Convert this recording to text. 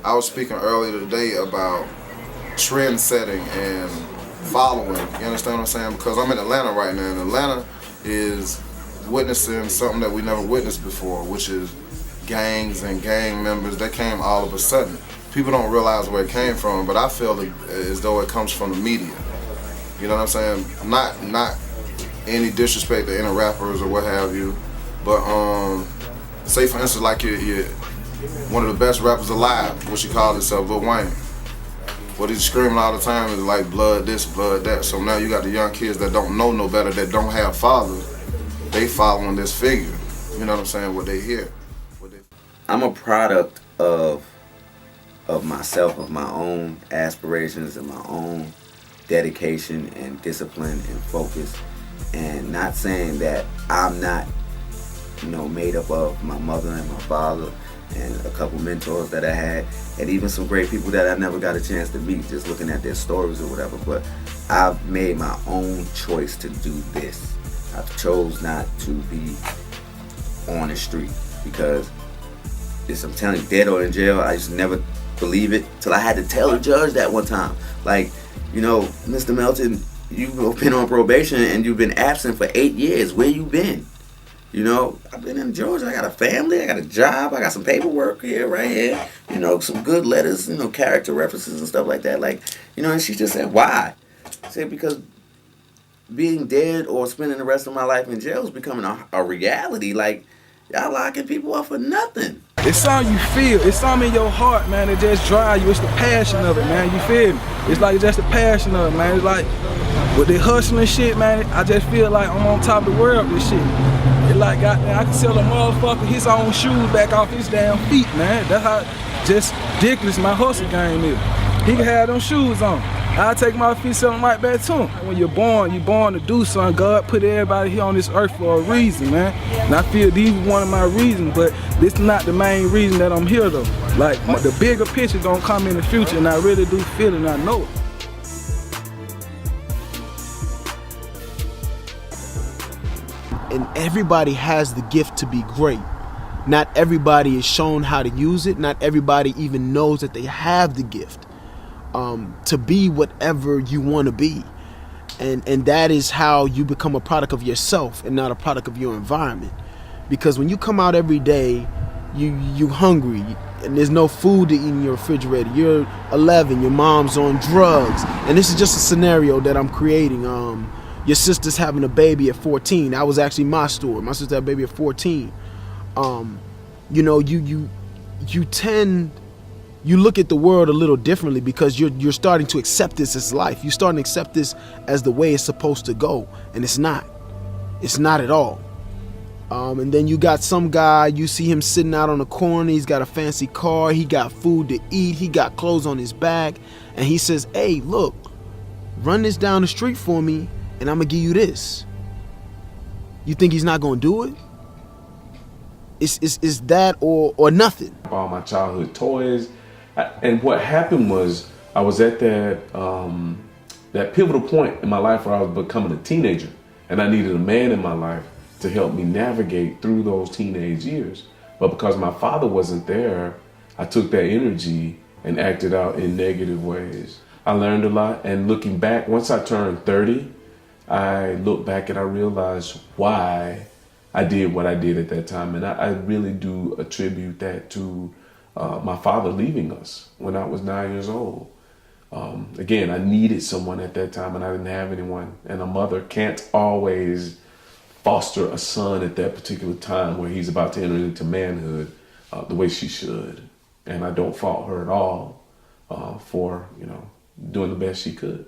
I was speaking earlier today about trend setting and following. You understand what I'm saying? Because I'm in Atlanta right now, and Atlanta is witnessing something that we never witnessed before, which is gangs and gang members that came all of a sudden. People don't realize where it came from, but I feel as though it comes from the media. You know what I'm saying? Not any disrespect to any rappers or what have you, but say for instance, like you're one of the best rappers alive, what she called herself, Lil Wayne. What he's screaming all the time is like blood this, blood that. So now you got the young kids that don't know no better, that don't have fathers. They following this figure. You know what I'm saying? What they hear. I'm a product of myself, of my own aspirations and my own dedication and discipline and focus. And not saying that I'm not, made up of my mother and my father and a couple mentors that I had, and even some great people that I never got a chance to meet, just looking at their stories or whatever. But I've made my own choice to do this. I've chose not to be on the street because I'm telling you, dead or in jail, I just never believe it till I had to tell the judge that one time. Like, Mr. Melton, you've been on probation and you've been absent for 8 years. Where you been? I've been in Georgia. I got a family. I got a job. I got some paperwork here, right here. Some good letters, character references and stuff like that. Like, and she just said, why? I said, because being dead or spending the rest of my life in jail is becoming a reality. Like, y'all locking people up for nothing. It's something you feel. It's something in your heart, man, that just drives you. It's the passion of it, man. You feel me? It's like just the passion of it, man. It's like with the hustling shit, man, I just feel like I'm on top of the world with this shit. It's like, goddamn, I can sell a motherfucker his own shoes back off his damn feet, man. That's how just ridiculous my hustle game is. He can have them shoes on. I'll take my feet, sell them right back to him. When you're born to do something. God put everybody here on this earth for a reason, man. And I feel these are one of my reasons, but this is not the main reason that I'm here, though. Like, the bigger picture gonna come in the future, and I really do feel it, and I know it. And everybody has the gift to be great. Not everybody is shown how to use it. Not everybody even knows that they have the gift. To be whatever you want to be, and that is how you become a product of yourself and not a product of your environment. Because when you come out every day, you hungry and there's no food to eat in your refrigerator. You're 11, your mom's on drugs, and this is just a scenario that I'm creating. Your sister's having a baby at 14. That was actually my story. My sister had a baby at 14. You look at the world a little differently because you're starting to accept this as life. You're starting to accept this as the way it's supposed to go, and it's not. It's not at all. And then you got some guy, you see him sitting out on the corner. He's got a fancy car. He got food to eat. He got clothes on his back, and he says, "Hey, look, run this down the street for me, and I'm gonna give you this." You think he's not gonna do it? It's that or nothing. All my childhood toys. And what happened was I was at that pivotal point in my life where I was becoming a teenager, and I needed a man in my life to help me navigate through those teenage years. But because my father wasn't there, I took that energy and acted out in negative ways. I learned a lot, and looking back, once I turned 30, I look back and I realized why I did what I did at that time. And I really do attribute that to my father leaving us when I was 9 years old. Again, I needed someone at that time and I didn't have anyone. And a mother can't always foster a son at that particular time where he's about to enter into manhood the way she should. And I don't fault her at all for, doing the best she could.